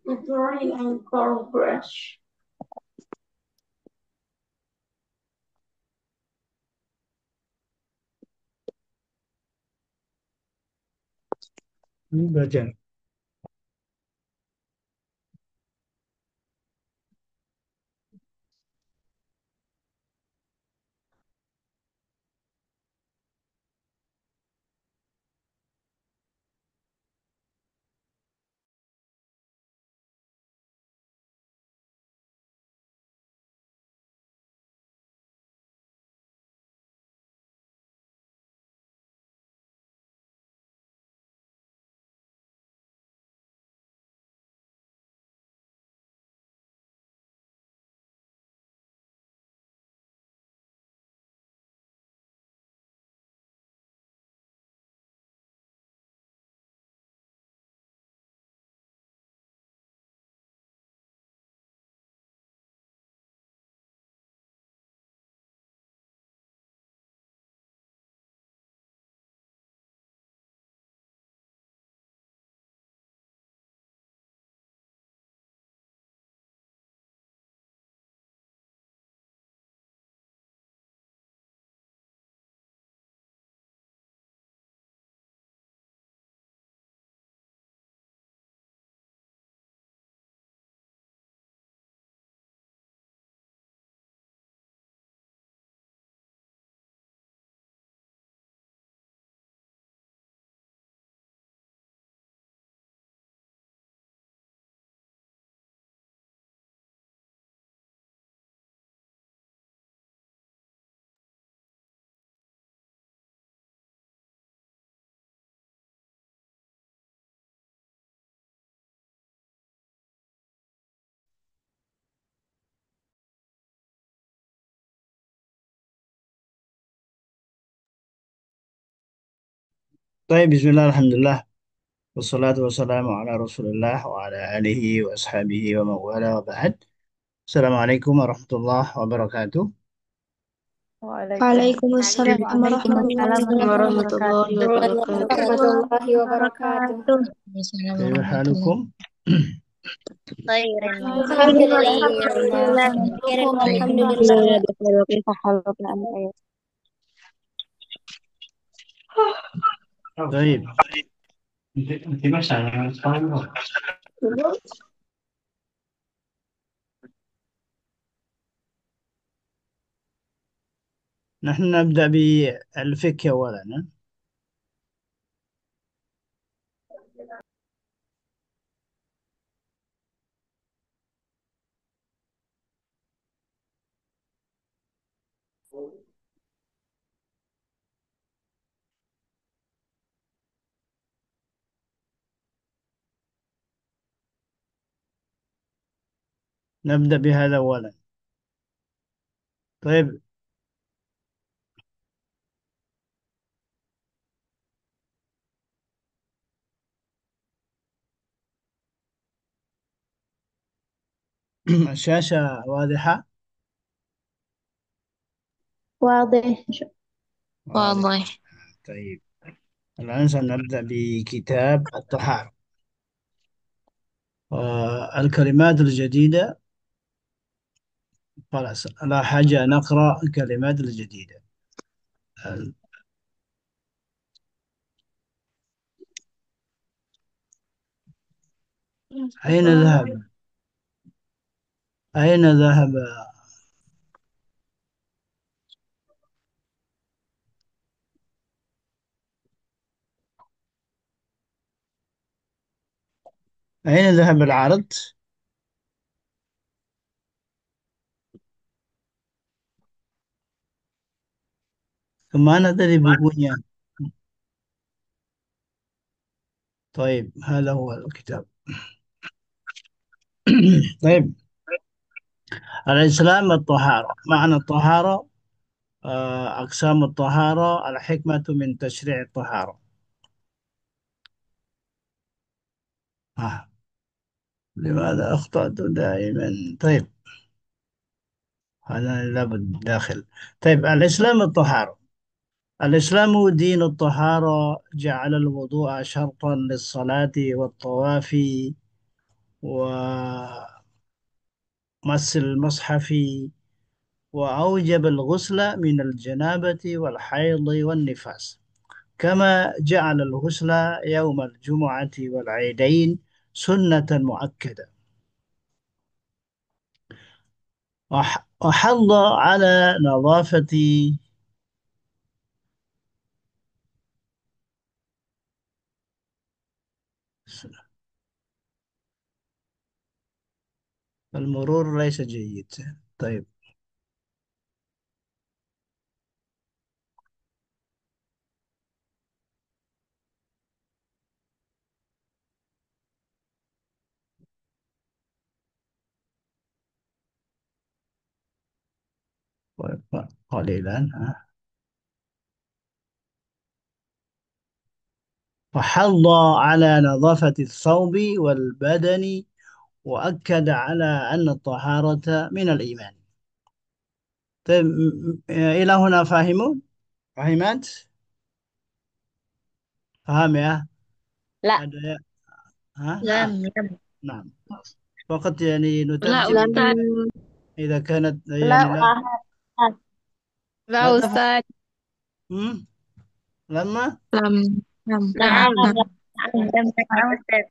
Drawing and color brush. Ini baca. طيب، بسم الله الحمد لله والصلاة والسلام على رسول الله وعلى آله وأصحابه ومن والاه وبعد. السلام عليكم ورحمة الله وبركاته. Waalaikumsalam Waalaikumsalam warahmatullahi warahmatullahi wabarakatuh. warahmatullahi wabarakatuh. كيف حالكم؟ خير Alhamdulillah, alhamdulillah. بخير وكيف حالك أنت يا طيب، نحن نبدأ بالفقه أولا. نبدأ بهذا أولا. طيب. الشاشة واضحة؟ واضح. واضح. طيب، الآن سنبدأ بكتاب الطهارة. الكلمات الجديدة. خلاص، لا حاجة نقرأ الكلمات الجديدة. أين ذهب؟ أين ذهب؟ أين ذهب العرض؟ كمان أدري bukunya. طيب، هذا هو الكتاب. طيب، الإسلام الطهارة. معنى الطهارة، أقسام الطهارة، الحكمة من تشريع الطهارة. لماذا أخطأت دائما؟ طيب، هذا لابد داخل. طيب، الإسلام الطهارة. الإسلام دين الطهارة، جعل الوضوء شرطا للصلاة والطواف ومس المصحف، وأوجب الغسل من الجنابة والحيض والنفاس، كما جعل الغسل يوم الجمعة والعيدين سنة مؤكدة، وحض على نظافة المرور ليس جيد. طيب. قليلا. وحض على نظافة الثوب والبدن، وأكد على أن الطهارة من الإيمان. طيب، إلى هنا فاهمون؟ فهمت؟ فهم يا؟ لا. ada ya? Hah? Nah, لم لم نعم. فقط يعني لا نترجم لم أستاذ. إذا كانت لا يعني لا أحد. لا لا تفهم. أستاذ. لما. لم لم نعم نعم. لم نعم أستاذ.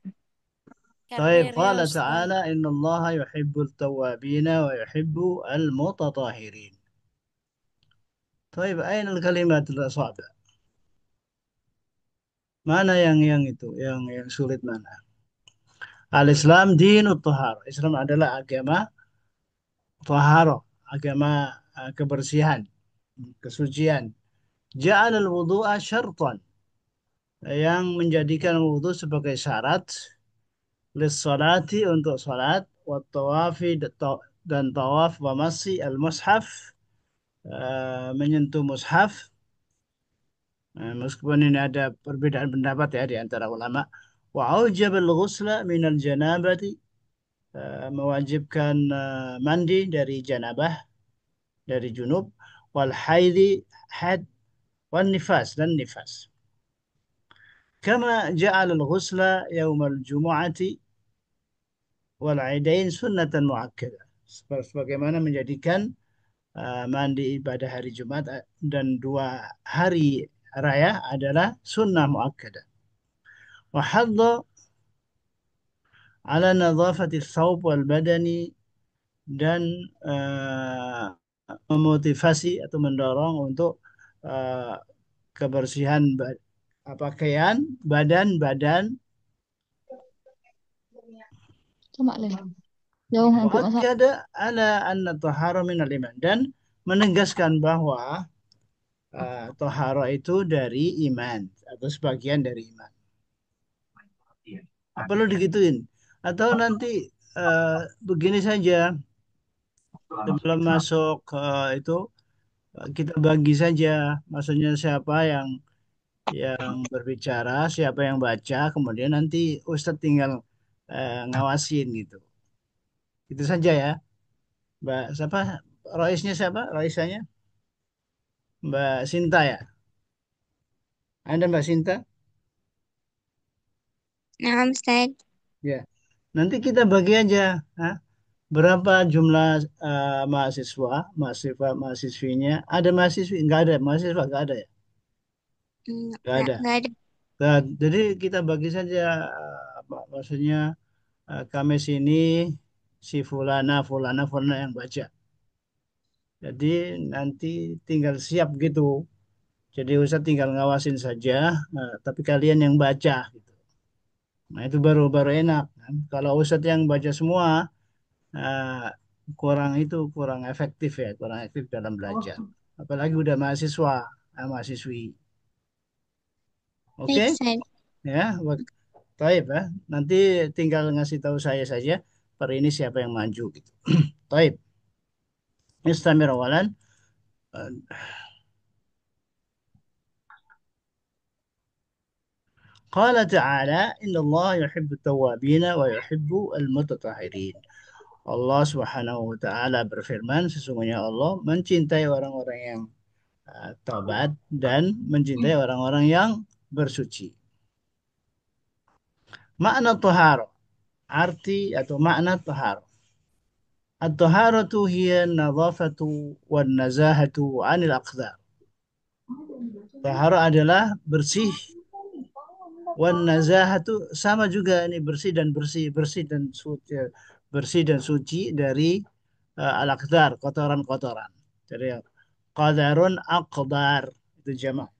طيب، كرر يا قال أستاذ. تعالى إن الله يحب التوابين ويحب المتطهرين. طيب، أين الكلمات الصعبة؟ Mana yang itu, yang sulit mana? Al-Islam dinut tahar. Islam adalah agama taharah, agama kebersihan, kesucian. Ja'alal wudu'a syartan, yang menjadikan wudhu sebagai syarat lissalati, untuk salat, wa tawafi, dan tawaf, wa masi al-mushaf, menyentuh mushaf. Meskipun ini ada perbedaan pendapat ya di antara ulama. Wa aujabal ghusla minal janabati, mewajibkan mandi dari janabah, dari junub, wal haidi, had, wan nifas, dan nifas. Kama ja'al al-ghusla yaumal jumu'ati wal aidain sunnatan muakkadah. Sebagaimana menjadikan mandi pada hari Jumat dan dua hari raya adalah sunnah muakkadah. Wa hadda ala nadhafati thawb wal badani, dan memotivasi atau mendorong untuk uh, kebersihan pakaian, badan, Coba lihat. Jauh untuk masalah. muakkada ala anna tahara minal iman, dan menegaskan bahwa tahara itu dari iman atau sebagian dari iman. Perlu digituin atau nanti begini saja sebelum masuk itu kita bagi saja, maksudnya siapa yang berbicara, siapa yang baca, kemudian nanti Ustadz tinggal ngawasin gitu. Itu saja ya. Mbak siapa? Roisnya siapa? Roisanya Mbak Sinta ya. Ada Mbak Sinta? Nah, Ustaz. Ya. Nanti kita bagi aja. Hah? Berapa jumlah mahasiswinya? Ada mahasiswi? Enggak ada. Mahasiswa enggak ada ya? Enggak ada. Nggak ada. Nah, jadi kita bagi saja, maksudnya kami sini si fulana yang baca. Jadi nanti tinggal siap gitu. Jadi Ustaz tinggal ngawasin saja, tapi kalian yang baca gitu. Nah, itu baru baru enak kan. Kalau Ustadz yang baca semua, eh, kurang efektif ya, kurang efektif dalam belajar. Apalagi udah mahasiswa, mahasiswi. Oke, Baik, Ustaz. ya. Taib ya. Nanti tinggal ngasih tahu saya saja per ini siapa yang maju gitu. Taib. Istamir awalan. قال تعالى إن الله يحب التوابين ويحب المتطهرين. Allah Subhanahu wa taala berfirman, sesungguhnya Allah mencintai orang-orang yang taubat dan mencintai orang-orang yang bersuci. Makna tahara. arti atau makna tahar. At-taharatu hiya nadhafatu wan nazahatu 'anil aqdar. Tahara adalah bersih, wan nazahatu sama juga ini bersih dan bersih, bersih dan suci dari al-aqdar, kotoran-kotoran. Jadi qadarun aqdar itu jamak.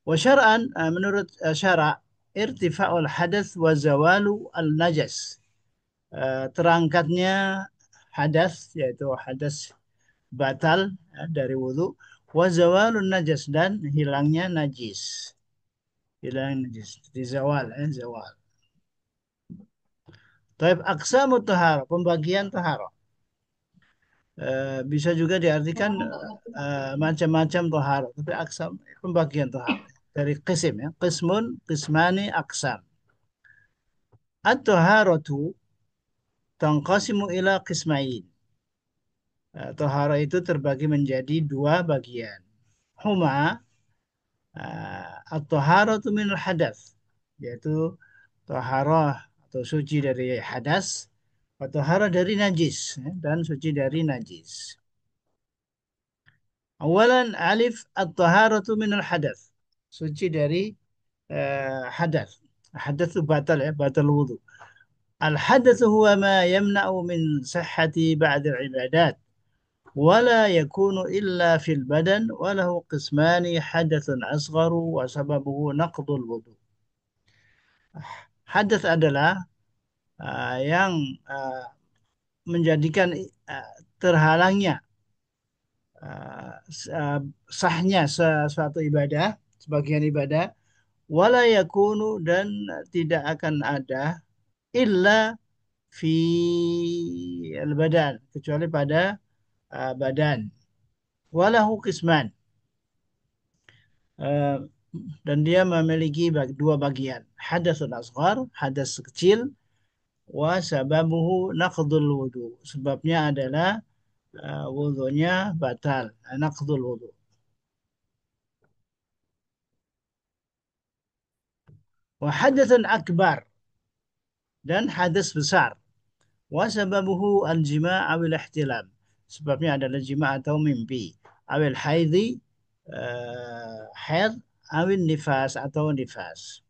Wa syar'an menurut syara' irtifa'ul hadath wa zawalu al-najas. Terangkatnya hadas yaitu hadas batal dari wudhu, wa zawalun najas dan hilangnya najis. Hilang najis di zawal, zawal. Taib aqsamu tahara, pembagian tahara. Bisa juga diartikan macam-macam tahara, tapi aksam pembagian tahara dari qisim ya, qismun, qismani, aksam. At-taharatu tanqasimu ila qismain. Tahara itu terbagi menjadi dua bagian. Huma at-taharatu minal hadas, yaitu taharah atau suci dari hadas, atau taharah dari najis ya, dan suci dari najis. Awalan alif at-taharatu minal hadas, suci dari hadas. Hadas itu batal ya, batal wudhu. Al-hadatsu huwa ma yamna'u min sihhati ba'd al-ibadat ولا يكون إلا في البدن وله قسمان حدث أصغر وسببه نقض الوضوء. Hadas adalah yang menjadikan terhalangnya sahnya sesuatu ibadah, sebagian ibadah, wala yakunu dan tidak akan ada illa fi al-badan kecuali pada badan. Walahu qisman. Eh, dan dia memiliki dua bagian. Hadasun asghar, hadas kecil, wa sababuhu naqdul wudu. Sebabnya adalah wudunya batal, naqdul wudu. Wa hadasun akbar, dan hadas besar. Wa sababuhu al-jima' awil ihtilam. Sebabnya adalah jima' atau mimpi. Awil haidhi, haid, awil nifas atau nifas.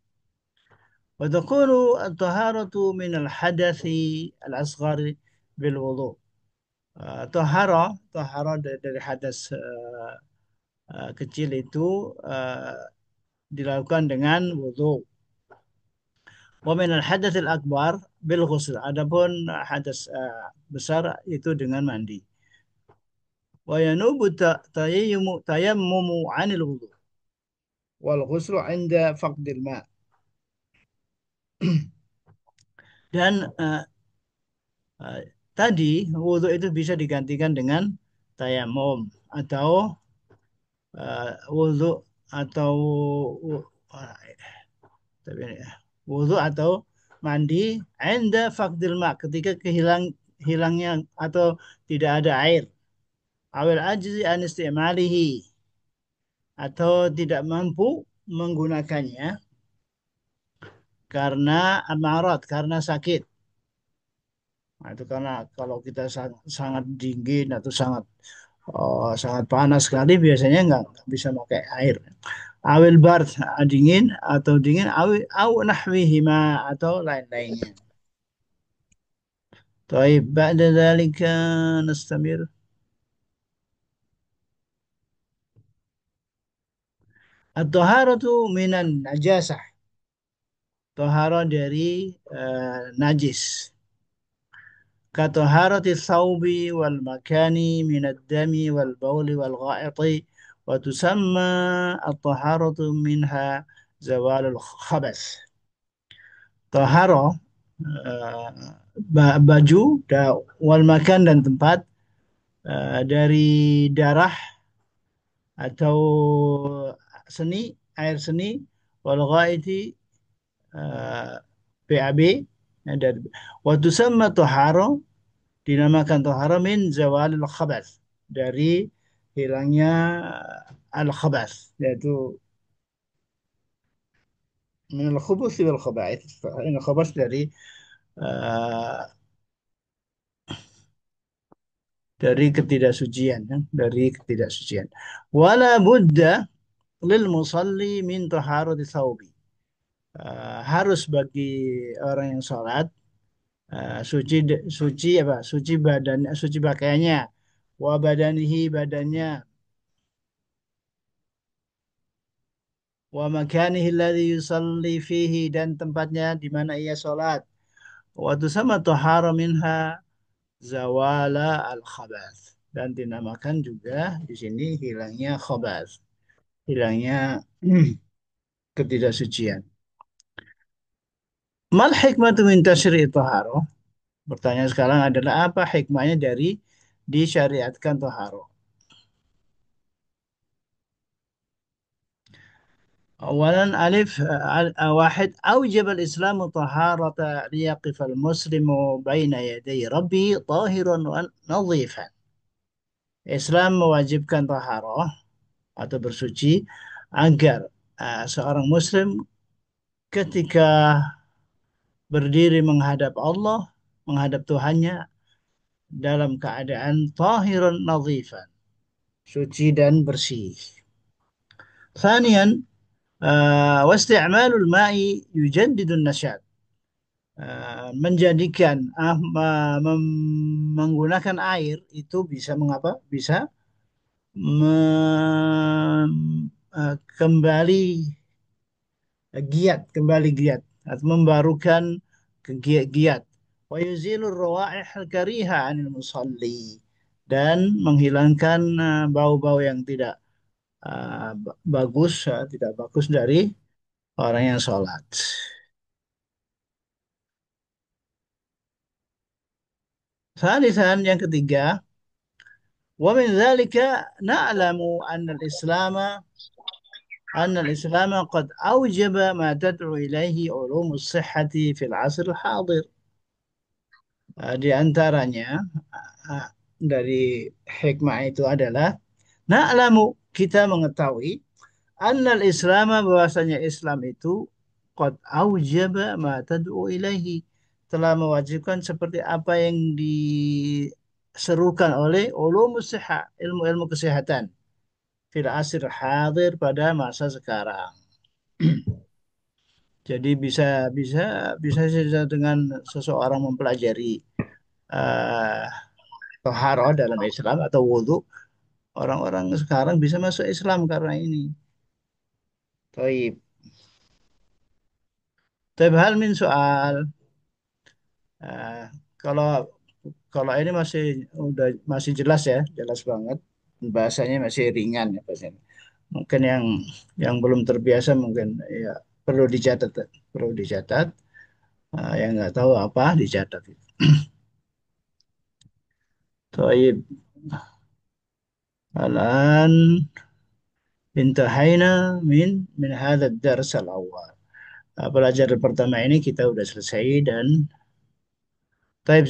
وتكون الطهارة من الحدث الأصغر بالوضوء. Tahara dari hadas kecil itu dilakukan dengan wudhu. Wa min al-hadath al-akbar bil ghusl. Adapun hadas besar itu dengan mandi. Wa yanubu tayammumu 'anil wudhu wal ghuslu 'inda faqdil ma'. Dan uh, tadi wudhu itu bisa digantikan dengan tayamum atau wudhu atau uh, wudhu atau mandi enda faqdil ma ketika hilangnya atau tidak ada air awal ajzi an istimalihi atau tidak mampu menggunakannya karena amarat karena sakit. Nah, itu karena kalau kita sangat dingin atau sangat panas sekali biasanya nggak bisa pakai air. Awil bar dingin atau dingin awil au nahwihima atau lain-lainnya. طيب بعد ذلك نستمر. الطهارة من النجاسة. Taharah dari najis. كطهارة الثوب والمكان من الدم والبول والغائط وتسمى الطهارة منها زوال الخبث. Taharah baju wal makan dan tempat dari darah atau seni, air seni, wal ghaiti PAB dari wa tusamma tahara dinamakan tahara min zawalil khabath dari hilangnya al khabath yaitu min al khubuth wal khaba'ith, al khabath dari eh, dari ketidaksucian, ya, dari ketidaksucian. Wala buddha lil musalli min taharati thawbi. Harus bagi orang yang sholat suci apa? Suci badan, suci pakaiannya, wa badanihi badannya, wa makanihi alladhi yusalli fihi dan tempatnya di mana ia sholat. Wa tusamma tahara minha zawala al khabath dan dinamakan juga di sini hilangnya khabath, hilangnya ketidaksucian. Mal hikmatu min tasyri' taharah? Pertanyaan sekarang adalah apa hikmahnya dari disyariatkan taharah? أولا ألف واحد أوجب الإسلام طهارة ليقف المسلم بين يدي ربه طاهرا ونظيفا. Islam mewajibkan taharah atau bersuci agar seorang muslim ketika berdiri menghadap Allah, menghadap Tuhannya dalam keadaan tahiran nadhifan, suci dan bersih. ثانيا واستعمال الماء يجدد النشاط. Menjadikan menggunakan air itu bisa mengapa? Bisa kembali kembali giat atau membarukan giat. Wa yuzilur rawaih al-kariha 'anil musalli dan menghilangkan bau-bau yang tidak bagus, tidak bagus dari orang yang sholat. Salisan yang ketiga, wa min dzalika na'lamu anna al-Islam qad awjaba ma tad'u ilaihi ulumus sihhati fil 'asr al-hadir. Di antaranya uh, dari hikmah itu adalah na'lamu kita mengetahui annal Islam bahwasanya Islam itu qad aujaba ma tad'u ilaihi telah mewajibkan seperti apa yang diserukan oleh ulumus siha ilmu-ilmu kesehatan fil asir hadir pada masa sekarang. Jadi bisa bisa bisa saja dengan seseorang mempelajari uh, toharoh dalam Islam atau wudhu, orang-orang sekarang bisa masuk Islam karena ini. Taib. Taib hal min soal. Eh, kalau kalau ini masih jelas ya, jelas banget. Bahasanya masih ringan ya bahasanya. Mungkin yang belum terbiasa mungkin ya perlu dicatat, perlu dicatat. Yang nggak tahu apa dicatat. Taib. Alan intahaina min hadha ad-dars al-awwal. Pelajaran pertama ini kita udah selesai dan Taib,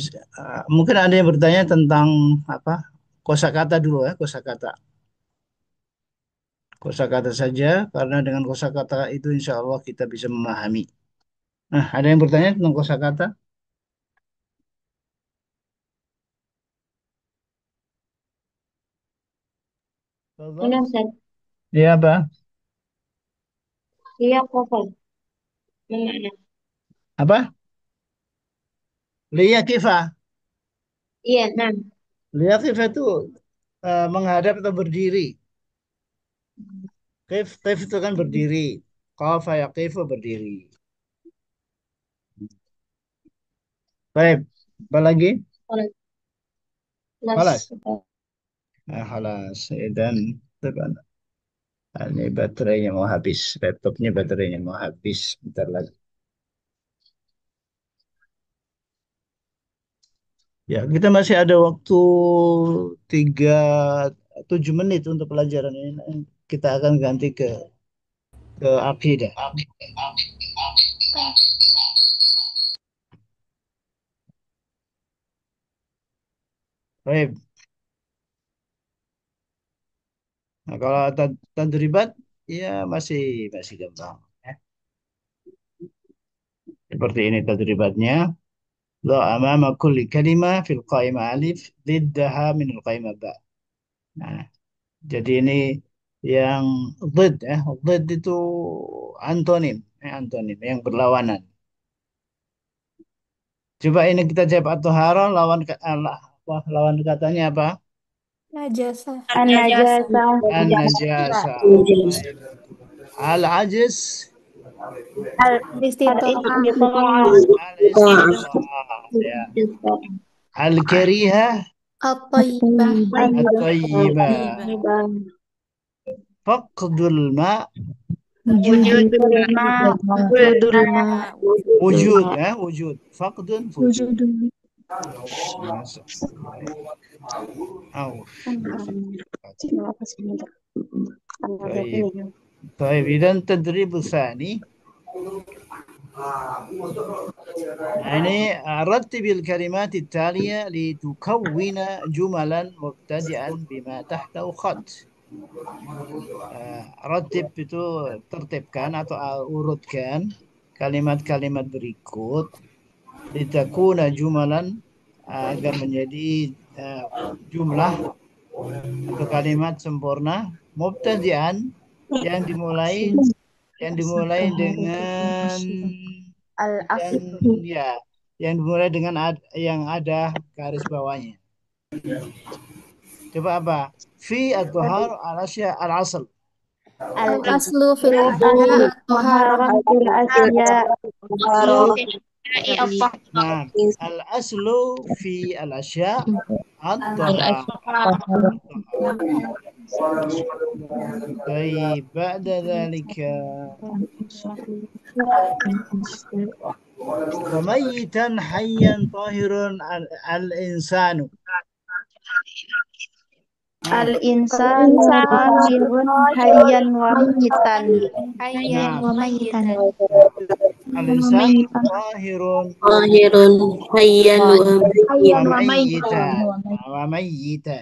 mungkin ada yang bertanya tentang apa? Kosakata dulu ya, kosakata. Kosakata saja, karena dengan kosakata itu insya Allah kita bisa memahami. Nah, ada yang bertanya tentang kosakata? Ini Tafadhal. Ustaz, Iya, apa? iya kofal. Mana? Apa? Liya kifa. Iya, nah. Liya kifa itu menghadap atau berdiri. Kif itu kan berdiri. Qafa ya kifu berdiri. Baik, apa lagi? Kelas. Halas. Kelas. Halas. Dan ini baterainya mau habis. Laptopnya baterainya mau habis. Bentar lagi. Ya, kita masih ada waktu 7 menit untuk pelajaran ini. Kita akan ganti ke akidah. Baik. Nah, kalau tadribat, ya masih masih gampang. Ya. Seperti ini tadribatnya. ضع أمام كل كلمة في القائمة ألف ضدها من القائمة باء. Nah, jadi ini yang Dhid itu antonim, antonim yang berlawanan. Coba ini kita jawab atau haro apa, lawan katanya apa? Najasa. An-najasah. An-najasa. Baik. Al-ajiz, Al-istita'ah. Al-istita'ah. al-istita'ah. Ya. Al-karihah, At-tayyibah. at-tayyibah. Tayyibah. Faqdul ma, Wujudul ma. Wujudul ma. wujud ya, wujud. Faqdun wujud. Wujudul. Masuk. Baik. Auf. Terima kasih. طيب طيب إذا التدريب الثاني يعني رتب الكلمات التالية لتكون جملا مبتدئا بما تحته خط. Ratib itu tertibkan atau urutkan kalimat-kalimat berikut litakuna jumalan agar menjadi jumlah atau kalimat sempurna mubtadi'an yang dimulai dengan yang Al-asl. ya yang dimulai dengan yang ada garis bawahnya. Coba apa? Fi at-tahar al-asya al-asl. Al-aslu fil asya Al-aslu at-taharah. taharah asya. Aslu nah al-aslu fi al-asya at-tahar. طيب بعد ذلك وميتا حيا طاهر الإنسان. Al-insanu tahirun hayyan wa mayitan. Hayyan Nah, wa mayitan. الإنسان طاهر طاهر حيا وميتا وميتا.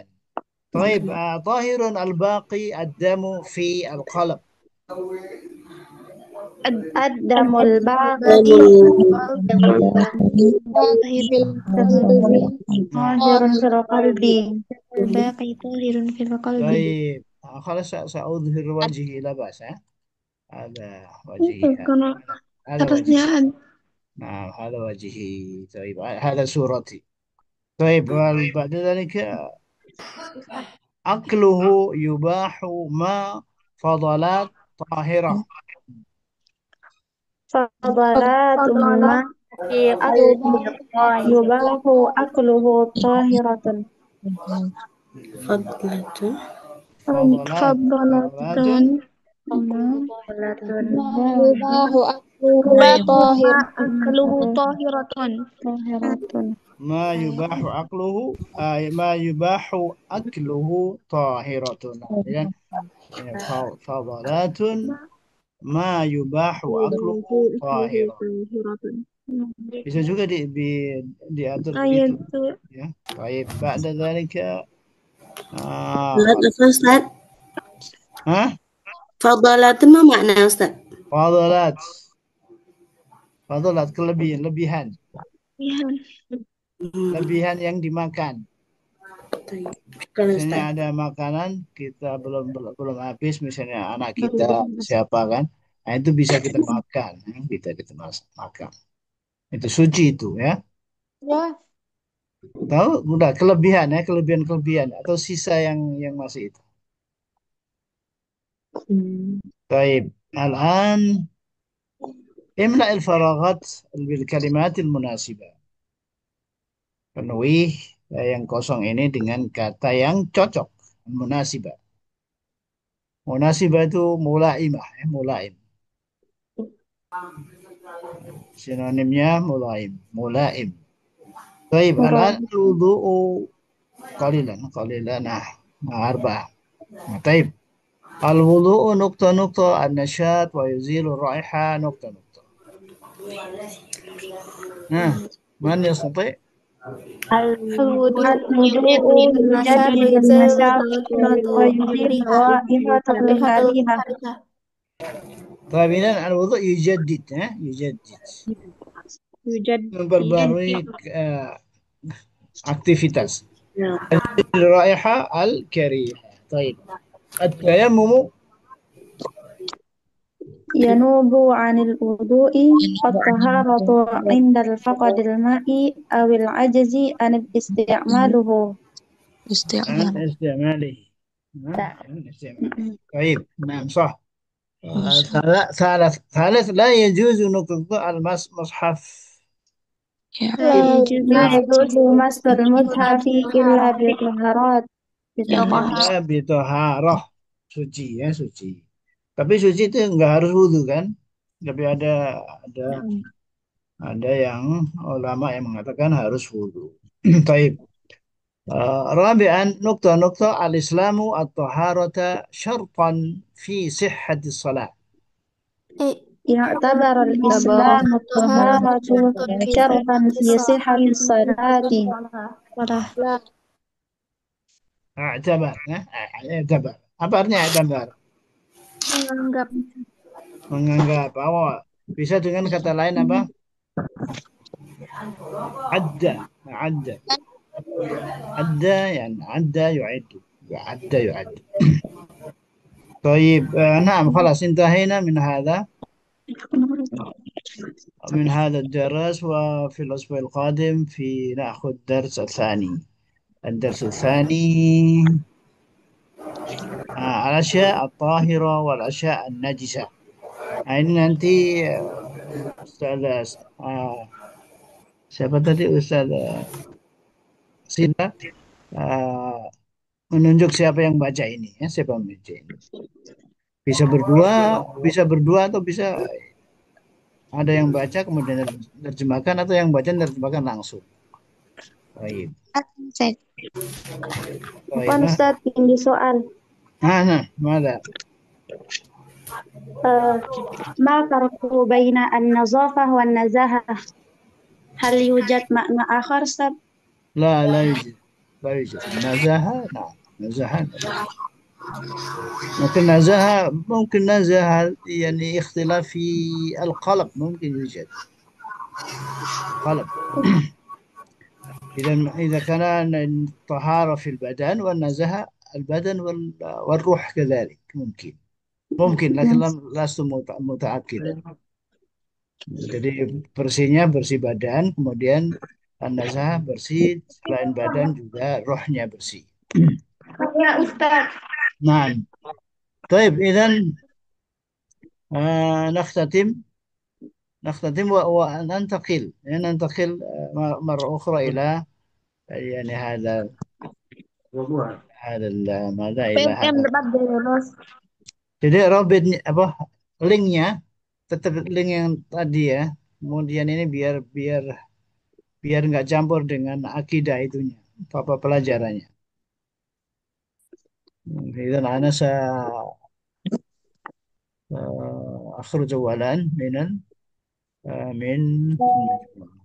طيب طاهر الباقي الدم في القلب. Ad-damul baqi tahirun fil qalbi. Baqi tahirun fil qalbi. طيب خلاص سأظهر وجهي لا بأس. هذا وجهي هذا وجهي. نعم هذا وجهي. طيب هذا صورتي. طيب بعد ذلك أكله يباح ما فضلات طاهرة. Fadalatuma yubahu akluhu tahiratun. فضلة فضلات Yubahu akluhu tahir. Akluhu tahiratun. Tahiratun. ما يباح أكله ما يباح أكله طاهرة. إذن فضلات ما يباح أكله طاهرة. Bisa juga diatur begitu ya. Baik, بعد ذلك فضلة أستاذ ها فضلات ما معنى أستاذ فضلات Fadalat lebihan yang dimakan. طيب شكرا Misalnya أستاذ ada makanan kita belum habis, misalnya anak kita siapa kan, nah itu bisa kita makan, kita makan. Itu suci itu ya. Ya. Tahu udah kelebihan ya, kelebihan atau sisa yang masih itu. Baik, الآن املأ الفراغات بالكلمات المناسبة. Penuhi yang kosong ini dengan kata yang cocok, munasibah. Munasibah itu mulaimah, mulaim. Sinonimnya mulaim. Baik, al-an wudu'u qalilan, arba'ah. Baik. Al-wudu'u nukta an-nasyat wa yuzilu raiha nukta. Nah, man yastati'? Al-wudu'u yujaddidun nasyat wa yuzil raihatul karihah. طيب إذن الوضوء يجدد يجدد يوجد memperbarui aktivitas. الرائحة الكريهة. طيب التيمم ينوب عن الوضوء فالطهارة عند الفقد الماء أو العجز عن استعماله. عن استعماله. عن استعماله. طيب نعم صح. ثالث لا يجوز نقض المصحف لا يجوز لا مس يجوز مس المصحف إلا بطهارات إلا بطهارة. Suci ya, suci. Tapi suci itu nggak harus wudhu kan? Tapi ada ada yang ulama yang mengatakan harus wudhu. Taib. رابعا نقطة الإسلام الطهارة شرطا في صحة الصلاة. يعتبر الإسلام الطهارة شرطا في صحة الصلاة. اعتبر اعتبر apa artinya اعتبر menganggap menganggap bisa dengan kata lain apa عدى عدى عدى يعني عدى يعد عدى يعد طيب نعم خلاص انتهينا من هذا الدرس وفي الأسبوع القادم نأخذ الدرس الثاني الأشياء الطاهرة والأشياء النجسة. Nah, ini nanti Ustaz siapa tadi Ustaz Sina eh, menunjuk siapa yang baca ini ya, siapa yang baca ini. Bisa berdua atau bisa ada yang baca kemudian terjemahkan atau yang baca terjemahkan langsung. Baik. Bukan Ustaz, tinggi soal. Nah, mana? ما فرق بين النظافة والنزاهة؟ هل يوجد معنى آخر أستاذ؟ لا يوجد النزاهة. نعم نزاهة ممكن نزاهة يعني اختلاف في القلب ممكن يوجد قلب. إذا كان الطهارة في البدن والنزاهة البدن والروح كذلك ممكن لكن لست متأكدا. Jadi bersih badan, kemudian nazah bersih selain badan juga rohnya bersih. Ya Ustaz. Nah, طيب إذا نختتم وننتقل مرة أخرى إلى يعني ماذا إلى PMM هذا. dapat lulus. Jadi Robert apa linknya tetap link yang tadi ya. Kemudian ini biar nggak campur dengan akidah itunya, apa pelajarannya. إذا أنا سأخرج أولا من المجموعة.